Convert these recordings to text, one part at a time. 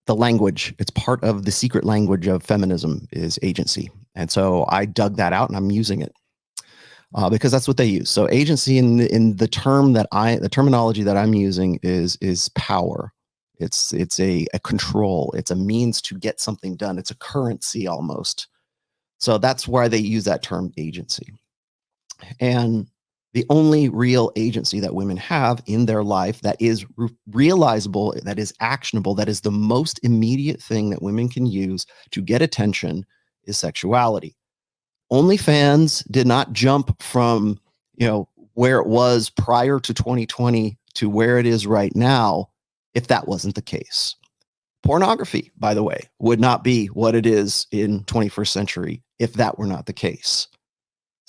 the language. It's part of the secret language of feminism is agency. And so I dug that out and I'm using it because that's what they use. So agency in the terminology that I'm using is power. It's a control. It's a means to get something done. It's a currency almost. So that's why they use that term agency. And the only real agency that women have in their life that is realizable, that is actionable, that is the most immediate thing that women can use to get attention is sexuality. OnlyFans did not jump from, where it was prior to 2020 to where it is right now if that wasn't the case. Pornography, by the way, would not be what it is in 21st century if that were not the case.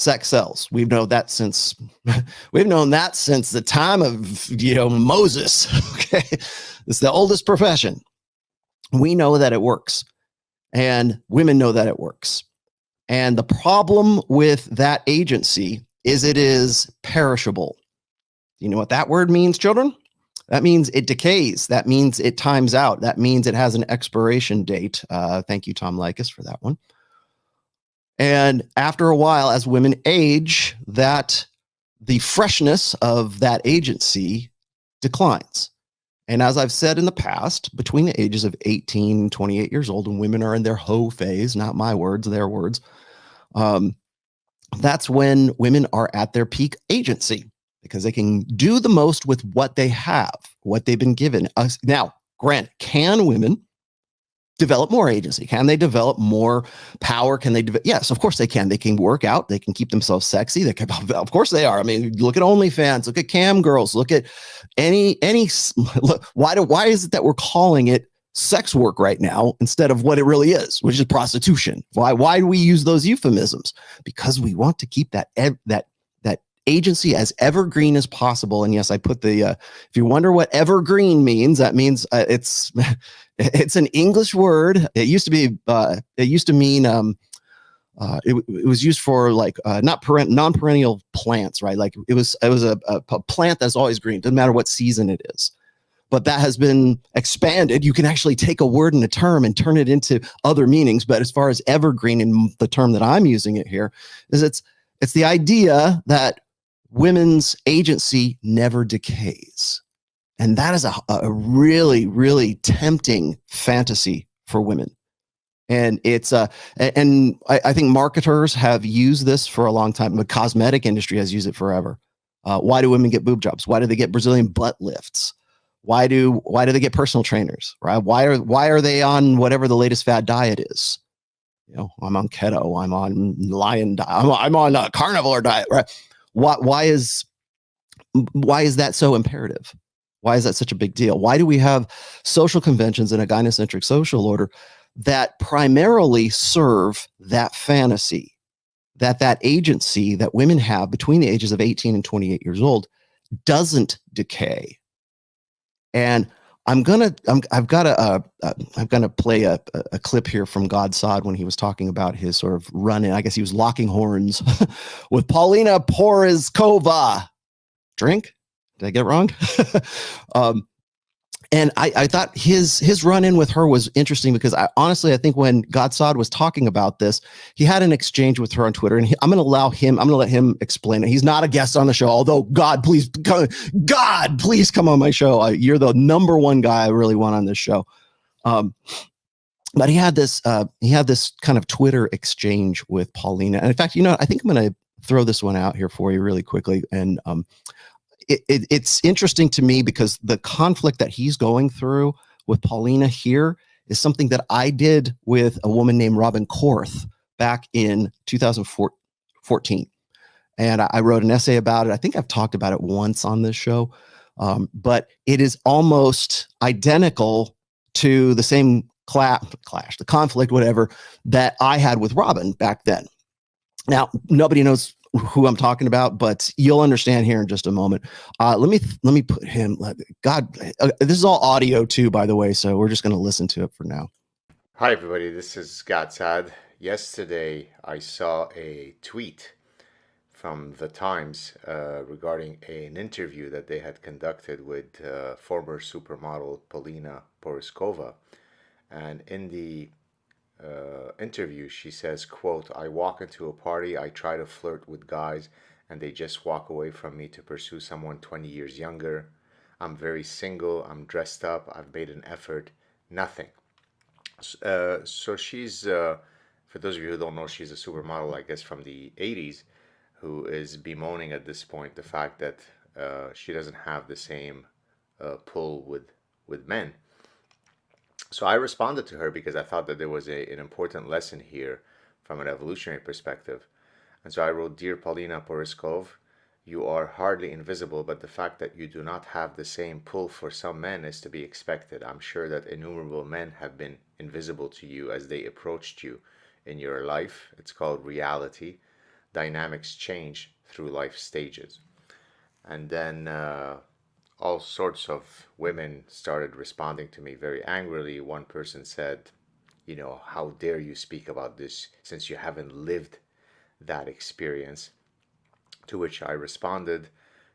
Sex sells. We've known that since the time of Moses. Okay, it's the oldest profession. We know that it works, and women know that it works. And the problem with that agency is it is perishable. You know what that word means, children? That means it decays. That means it times out. That means it has an expiration date. Thank you, Tom Likas, for that one. And after a while, as women age, the freshness of that agency declines. And as I've said in the past, between the ages of 18 and 28 years old, when women are in their hoe phase, not my words, their words, that's when women are at their peak agency because they can do the most with what they have, what they've been given. Now, granted, can women develop more agency? Can they develop more power? Yes, of course they can. They can work out. They can keep themselves sexy. Of course they are. I mean, look at OnlyFans, look at cam girls, look at any, look, why is it that we're calling it sex work right now instead of what it really is, which is prostitution? Why do we use those euphemisms? Because we want to keep that agency as evergreen as possible. And yes, I put if you wonder what evergreen means, that means it's an English word. It used to be, it was used for like non-perennial plants, right? Like it was a plant that's always green. Doesn't matter what season it is. But that has been expanded. You can actually take a word and a term and turn it into other meanings. But as far as evergreen, in the term that I'm using it here, is it's the idea that women's agency never decays. And that is a really, really tempting fantasy for women. And I think marketers have used this for a long time. The cosmetic industry has used it forever. Why do women get boob jobs? Why do they get Brazilian butt lifts? Why do they get personal trainers? Right? Why are they on whatever the latest fad diet is? I'm on keto. I'm on lion diet. I'm on a carnivore diet. Right? Why is that so imperative? Why is that such a big deal? Why do we have social conventions in a gynocentric social order that primarily serve that fantasy, that agency that women have between the ages of 18 and 28 years old doesn't decay? And I'm gonna play a clip here from Godsod when he was talking about his sort of run-in. I guess he was locking horns with Paulina Porizkova. Drink? Did I get it wrong? And I thought his run-in with her was interesting because I think when Godsod was talking about this, he had an exchange with her on Twitter, and I'm going to let him explain it. He's not a guest on the show, although God, please come on my show. You're the number one guy I really want on this show. But he had this kind of Twitter exchange with Paulina. And in fact, I think I'm going to throw this one out here for you really quickly. And it's interesting to me because the conflict that he's going through with Paulina here is something that I did with a woman named Robin Korth back in 2014. And I wrote an essay about it. I think I've talked about it once on this show, but it is almost identical to the same clash, the conflict, whatever, that I had with Robin back then. Now, nobody knows who I'm talking about, but you'll understand here in just a moment. Let me put him. God, this is all audio too, by the way, so we're just going to listen to it for now. Hi, everybody. This is Godsad. Yesterday, I saw a tweet from the Times regarding an interview that they had conducted with former supermodel Paulina Porizkova. And in the interview, she says, quote, I walk into a party, I try to flirt with guys, and they just walk away from me to pursue someone 20 years younger. I'm very single, I'm dressed up, I've made an effort, nothing. So she's, for those of you who don't know, she's a supermodel, I guess, from the 80s, who is bemoaning at this point the fact that she doesn't have the same pull with men. So I responded to her because I thought that there was an important lesson here from an evolutionary perspective. And so I wrote, Dear Paulina Porizkova, you are hardly invisible, but the fact that you do not have the same pull for some men is to be expected. I'm sure that innumerable men have been invisible to you as they approached you in your life. It's called reality. Dynamics change through life stages. And then all sorts of women started responding to me very angrily. One person said, you know, how dare you speak about this since you haven't lived that experience? To which I responded,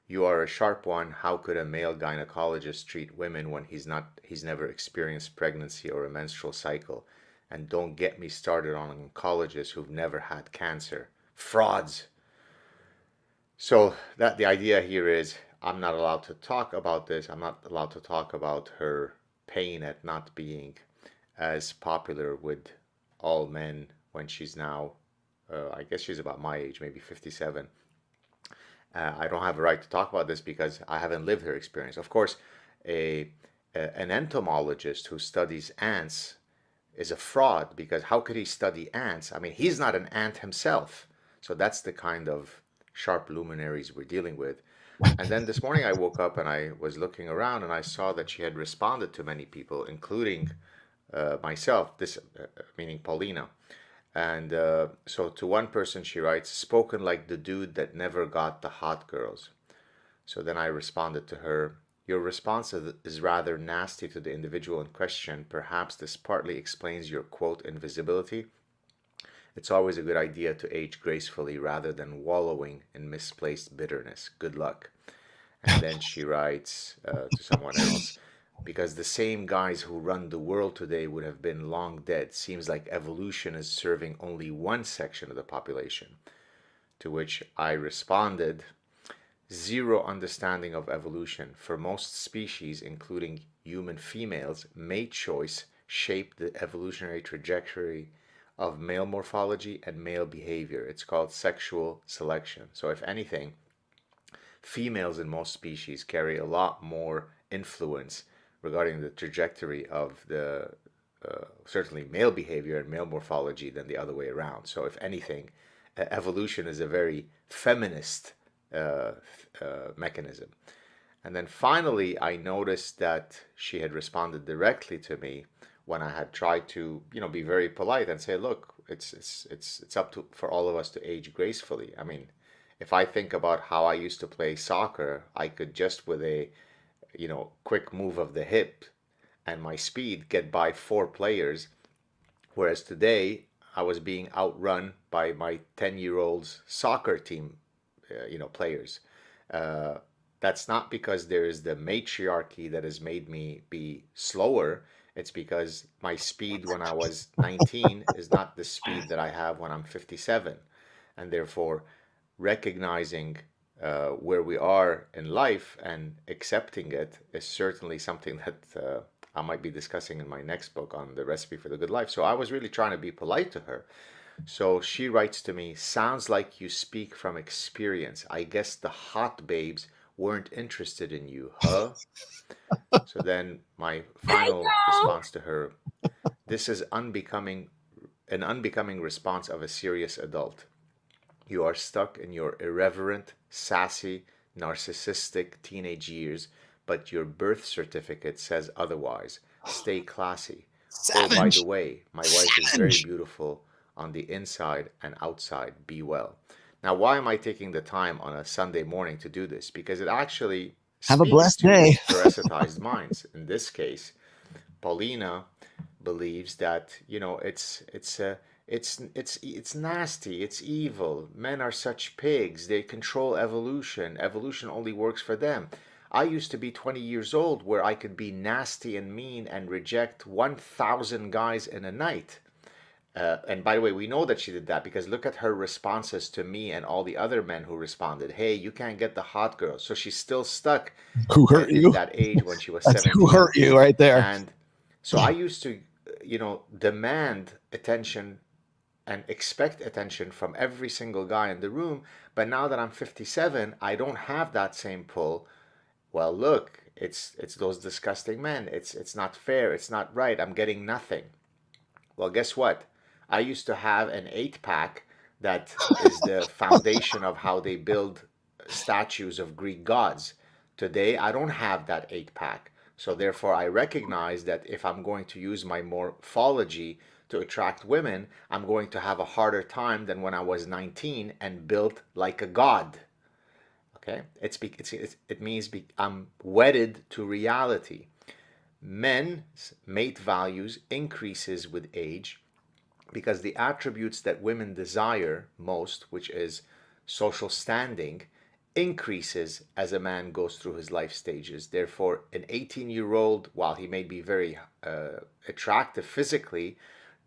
you are a sharp one. How could a male gynecologist treat women when he's never experienced pregnancy or a menstrual cycle? And don't get me started on oncologists who've never had cancer. Frauds. So that the idea here is I'm not allowed to talk about this. I'm not allowed to talk about her pain at not being as popular with all men when she's now, I guess she's about my age, maybe 57. I don't have a right to talk about this because I haven't lived her experience. Of course, an entomologist who studies ants is a fraud because how could he study ants? I mean, he's not an ant himself. So that's the kind of sharp luminaries we're dealing with. And then this morning I woke up and I was looking around and I saw that she had responded to many people, including myself, this meaning Paulina. And so to one person she writes, spoken like the dude that never got the hot girls. So then I responded to her, your response is rather nasty to the individual in question. Perhaps this partly explains your quote invisibility. It's always a good idea to age gracefully rather than wallowing in misplaced bitterness. Good luck. And then she writes to someone else, because the same guys who run the world today would have been long dead. Seems like evolution is serving only one section of the population. To which I responded, zero understanding of evolution. For most species, including human females, mate choice shaped the evolutionary trajectory of male morphology and male behavior. It's called sexual selection. So if anything, females in most species carry a lot more influence regarding the trajectory of the certainly male behavior and male morphology than the other way around. So if anything, evolution is a very feminist mechanism. And then finally, I noticed that she had responded directly to me when I had tried to, be very polite and say, look, it's up to for all of us to age gracefully. I mean, if I think about how I used to play soccer, I could just with a, quick move of the hip and my speed get by four players, whereas today I was being outrun by my 10-year-old's soccer team, players. Uh, that's not because there is the matriarchy that has made me be slower. It's because my speed when I was 19 is not the speed that I have when I'm 57. And therefore, recognizing where we are in life and accepting it is certainly something that I might be discussing in my next book on the recipe for the good life. So I was really trying to be polite to her. So she writes to me, sounds like you speak from experience. I guess the hot babes weren't interested in you, huh? So then my final response to her, this is an unbecoming response of a serious adult. You are stuck in your irreverent, sassy, narcissistic teenage years, but your birth certificate says otherwise. Stay classy. Oh, by the Savage. way, my wife is very Savage. beautiful on the inside and outside. Be well. Now, why am I taking the time on a Sunday morning to do this? Because it actually Have a speaks blessed to day. parasitized minds. In this case, Paulina believes that it's nasty, it's evil. Men are such pigs. They control evolution. Evolution only works for them. I used to be 20 years old where I could be nasty and mean and reject 1,000 guys in a night. And by the way, we know that she did that because look at her responses to me and all the other men who responded, hey, you can't get the hot girl. So she's still stuck Who hurt in you? that age when she was That's 17. who hurt you right there. And so I used to, demand attention and expect attention from every single guy in the room. But now that I'm 57, I don't have that same pull. Well, look, it's those disgusting men. It's not fair. It's not right. I'm getting nothing. Well, guess what? I used to have an 8-pack that is the foundation of how they build statues of Greek gods. Today, I don't have that 8-pack. So therefore, I recognize that if I'm going to use my morphology to attract women, I'm going to have a harder time than when I was 19 and built like a god. Okay? It means I'm wedded to reality. Men's mate values increases with age because the attributes that women desire most, which is social standing, increases as a man goes through his life stages. Therefore, an 18-year-old, while he may be very attractive physically,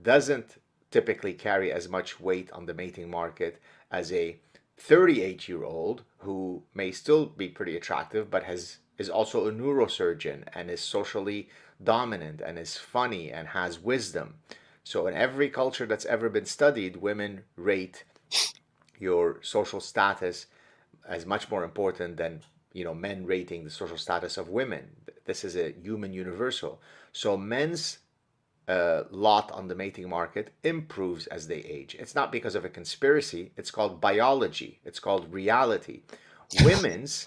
doesn't typically carry as much weight on the mating market as a 38-year-old who may still be pretty attractive but is also a neurosurgeon and is socially dominant and is funny and has wisdom. So in every culture that's ever been studied, women rate your social status as much more important than men rating the social status of women. This is a human universal. So men's lot on the mating market improves as they age. It's not because of a conspiracy. It's called biology. It's called reality. Women's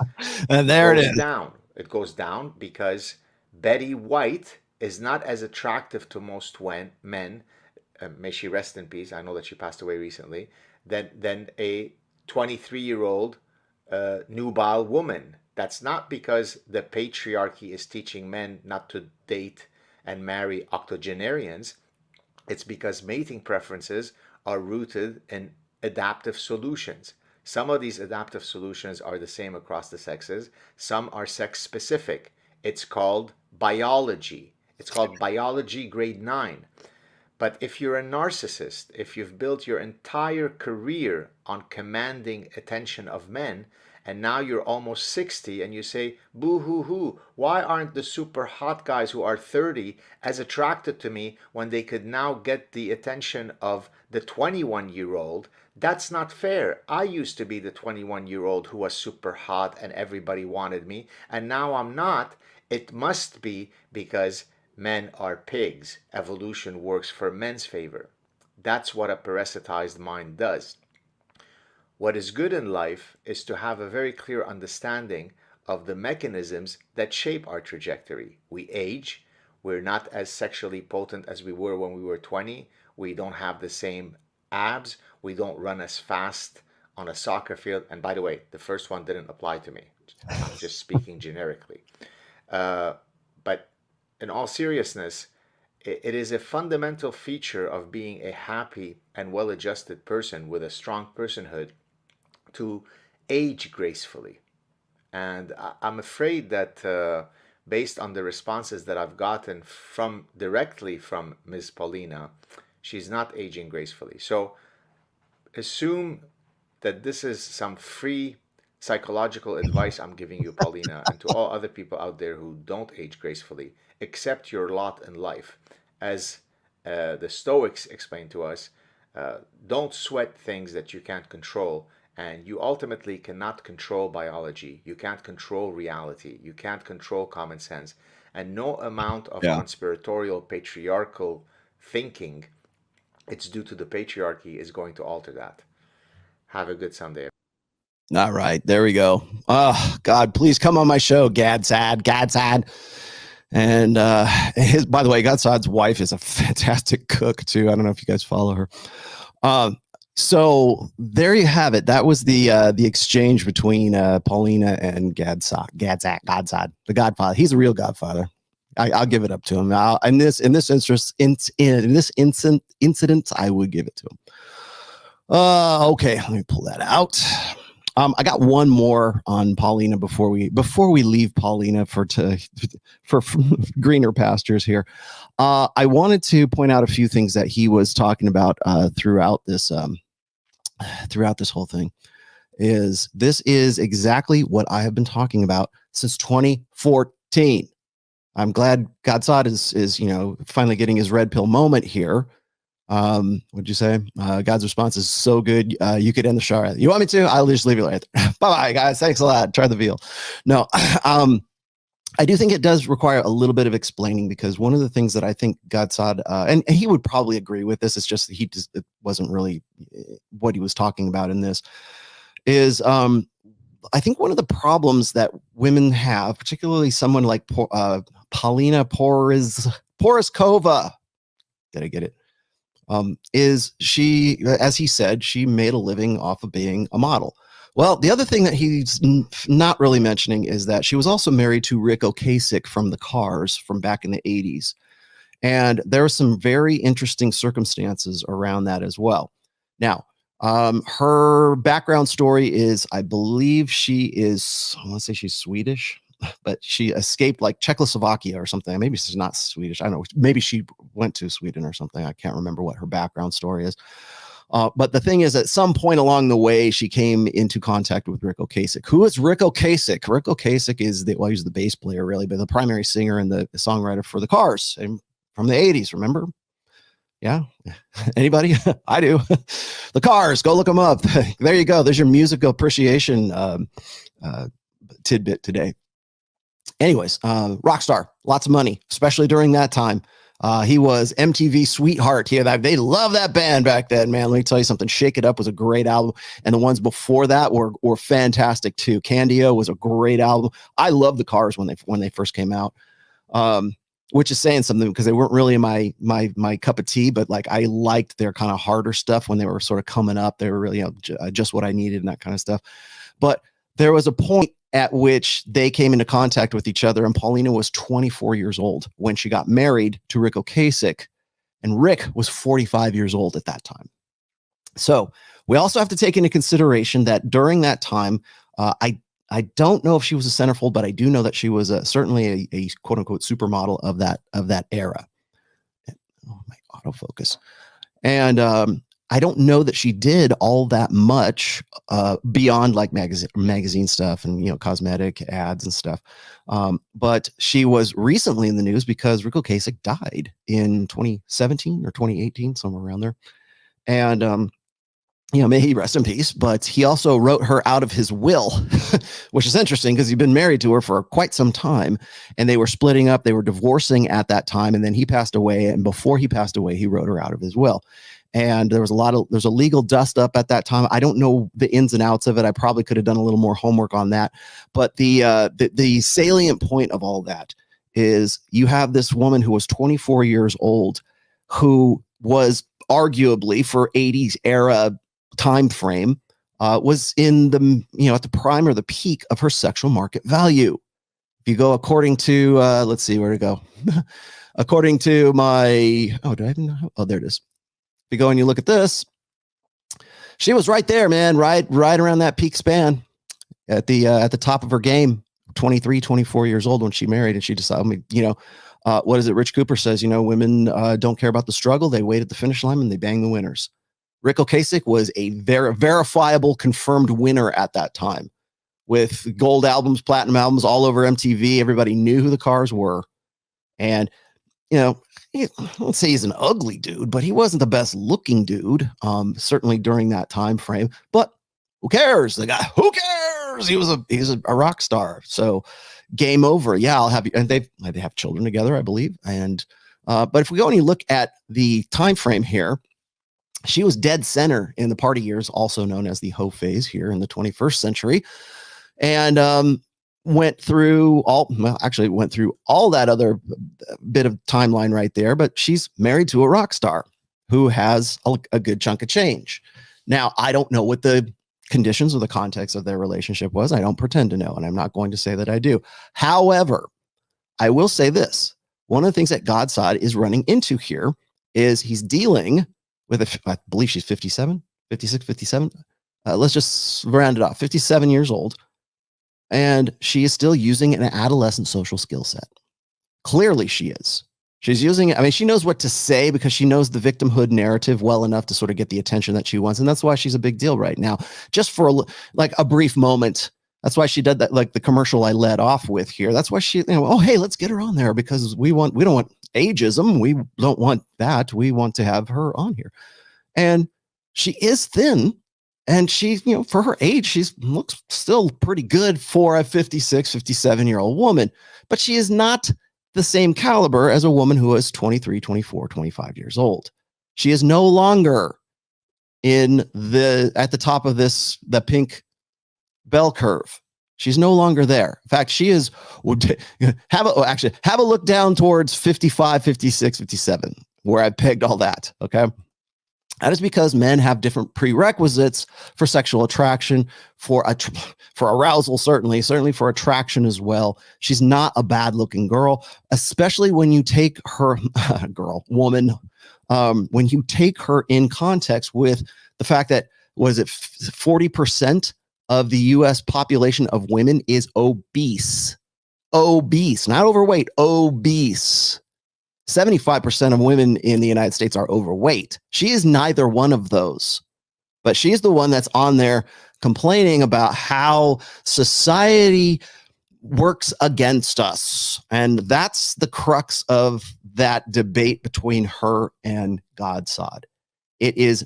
And there it goes is. down. It goes down because Betty White is not as attractive to most men, may she rest in peace, I know that she passed away recently, than a 23-year-old nubile woman. That's not because the patriarchy is teaching men not to date and marry octogenarians. It's because mating preferences are rooted in adaptive solutions. Some of these adaptive solutions are the same across the sexes. Some are sex specific. It's called biology. It's called biology grade 9. But if you're a narcissist, if you've built your entire career on commanding attention of men, and now you're almost 60 and you say, boo hoo hoo, why aren't the super hot guys who are 30 as attracted to me when they could now get the attention of the 21-year-old? That's not fair. I used to be the 21-year-old who was super hot and everybody wanted me, and now I'm not. It must be because men are pigs. Evolution works for men's favor. That's what a parasitized mind does. What is good in life is to have a very clear understanding of the mechanisms that shape our trajectory. We age. We're not as sexually potent as we were when we were 20. We don't have the same abs. We don't run as fast on a soccer field. And by the way, the first one didn't apply to me. I'm just speaking generically. But in all seriousness, it is a fundamental feature of being a happy and well-adjusted person with a strong personhood to age gracefully. And I'm afraid that based on the responses that I've gotten directly from Ms. Paulina, she's not aging gracefully. So assume that this is some free psychological advice I'm giving you, Paulina, and to all other people out there who don't age gracefully. Accept your lot in life. As the Stoics explained to us, don't sweat things that you can't control. And you ultimately cannot control biology. You can't control reality. You can't control common sense. And no amount of conspiratorial, patriarchal thinking, it's due to the patriarchy, is going to alter that. Have a good Sunday. All right, there we go. Oh, God, please come on my show, Gadsad. And by the way, Gadsad's wife is a fantastic cook too. I don't know if you guys follow her. So there you have it. That was the exchange between Paulina and Gadzad, the Godfather. He's a real Godfather. I'll give it up to him. In this incident, I would give it to him. Okay, let me pull that out. I got one more on Paulina before we leave Paulina for greener pastures here. I wanted to point out a few things that he was talking about throughout this whole thing. This is exactly what I have been talking about since 2014. I'm glad Godsod is finally getting his red pill moment here. What'd you say? God's response is so good. You could end the show. You want me to? I'll just leave it right there. Bye-bye, guys. Thanks a lot. Try the veal. No, I do think it does require a little bit of explaining, because one of the things that I think Godsod, and he would probably agree with this, it's just it wasn't really what he was talking about in this, is I think one of the problems that women have, particularly someone like Paulina Porizkova, did I get it? Is she, as he said, she made a living off of being a model. Well, the other thing that he's not really mentioning is that she was also married to Rick Ocasek from the Cars from back in the 80s. And there are some very interesting circumstances around that as well. Now, her background story is, I believe she is, I want to say she's Swedish, but she escaped like Czechoslovakia or something. Maybe she's not Swedish. I don't know. Maybe she went to Sweden or something. I can't remember what her background story is. But the thing is, at some point along the way, she came into contact with Rick Ocasek. Who is Rick Ocasek? Rick Ocasek is he's the bass player, really, but the primary singer and the songwriter for the Cars from the 80s, remember? Yeah. Anybody? I do. The Cars, go look them up. There you go. There's your musical appreciation tidbit today. Anyways, rock star, lots of money, especially during that time. He was MTV sweetheart. They love that band back then, man. Let me tell you something. Shake It Up was a great album, and the ones before that were fantastic too. Candio was a great album. I love the Cars when they first came out, which is saying something, because they weren't really my cup of tea. But like, I liked their kind of harder stuff when they were sort of coming up. They were really just what I needed and that kind of stuff. But there was a point at which they came into contact with each other, and Paulina was 24 years old when she got married to Rick Ocasek, and Rick was 45 years old at that time. So we also have to take into consideration that during that time, I don't know if she was a centerfold, but I do know that she was certainly a quote unquote supermodel of that era. Oh, my autofocus. And I don't know that she did all that much beyond like magazine stuff and, cosmetic ads and stuff. But she was recently in the news because Rick Ocasek died in 2017 or 2018, somewhere around there. And, may he rest in peace. But he also wrote her out of his will, which is interesting because he'd been married to her for quite some time, and they were splitting up. They were divorcing at that time. And then he passed away. And before he passed away, he wrote her out of his will. And there's a legal dust up at that time. I don't know the ins and outs of it. I probably could have done a little more homework on that. But the salient point of all that is you have this woman who was 24 years old, who was arguably, for 80s era time frame, was in the, at the prime or the peak of her sexual market value. If you go according to, let's see where to go. According to my, there it is. If you go and you look at this, she was right there, man, right around that peak span at the top of her game, 23, 24 years old when she married, and she decided, what is it? Rich Cooper says, women don't care about the struggle. They wait at the finish line and they bang the winners. Rick Ocasek was a verifiable, confirmed winner at that time, with gold albums, platinum albums all over MTV. Everybody knew who the Cars were. And, I won't say he's an ugly dude, but he wasn't the best looking dude, certainly during that time frame. But who cares? The guy, who cares? He's a rock star. So game over. Yeah, I'll have you. And they have children together, I believe. And but if we go and you look at the time frame here, she was dead center in the party years, also known as the hoe phase here in the 21st century, and went through all that other bit of timeline right there. But she's married to a rock star who has a good chunk of change. Now, I don't know what the conditions or the context of their relationship was. I don't pretend to know, and I'm not going to say that I do. However, I will say this. One of the things that Godsod is running into here is he's dealing with I believe she's 57, 56, 57. let's just round it off, 57 years old, and she is still using an adolescent social skill set. Clearly she is. She's using it. I mean, she knows what to say because she knows the victimhood narrative well enough to sort of get the attention that she wants. And that's why she's a big deal right now. Just for a brief moment. That's why she did that, like the commercial I led off with here. That's why she, oh, hey, let's get her on there because we don't want ageism. We don't want that. We want to have her on here. And she is thin. And she, for her age, she looks still pretty good for a 56, 57-year-old woman. But she is not the same caliber as a woman who is 23, 24, 25 years old. She is no longer at the top of the pink bell curve. She's no longer there. In fact, she is, have a look down towards 55, 56, 57, where I pegged all that. Okay. That is because men have different prerequisites for sexual attraction, for arousal, certainly for attraction as well. She's not a bad-looking girl, especially when you take her, woman, when you take her in context with the fact that, 40% of the U.S. population of women is obese. Obese, not overweight, obese. 75% of women in the United States are overweight. She is neither one of those, but she's the one that's on there complaining about how society works against us. And that's the crux of that debate between her and Godsod. It is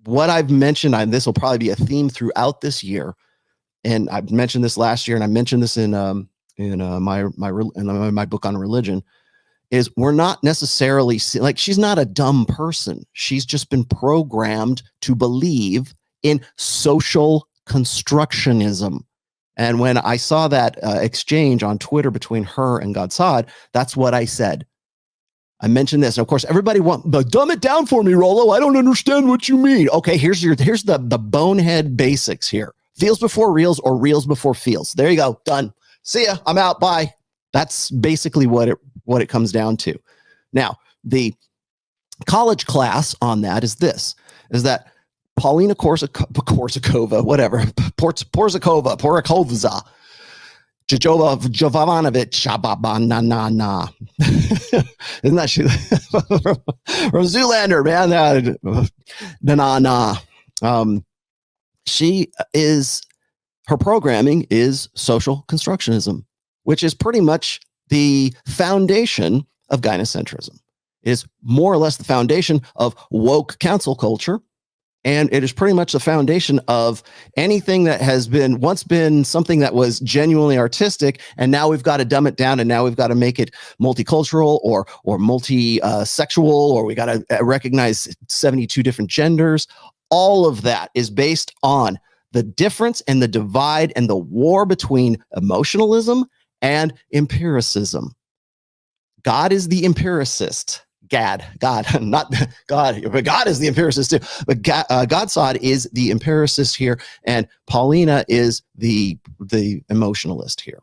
what I've mentioned. This will probably be a theme throughout this year. And I've mentioned this last year, and I mentioned this in my book on religion. Is we're not necessarily she's not a dumb person. She's just been programmed to believe in social constructionism. And when I saw that exchange on Twitter between her and Godsod, that's what I said. I mentioned this. And of course, everybody dumb it down for me, Rollo. I don't understand what you mean. Okay, here's the bonehead basics here. Feels before reels or reels before feels. There you go. Done. See ya. I'm out. Bye. That's basically what it comes down to. Now, the college class on that is that Paulina Porizkova, whatever, Porizkova, Jovanovic, isn't that she from Zoolander, man? Her programming is social constructionism, which is pretty much the foundation of gynocentrism. It is more or less the foundation of woke cancel culture. And it is pretty much the foundation of anything that has once been something that was genuinely artistic. And now we've got to dumb it down. And now we've got to make it multicultural or multi-sexual, or we got to recognize 72 different genders. All of that is based on the difference and the divide and the war between emotionalism and empiricism. God is the empiricist. God, not God, but God is the empiricist too. But Godsod is the empiricist here, and Paulina is the emotionalist here.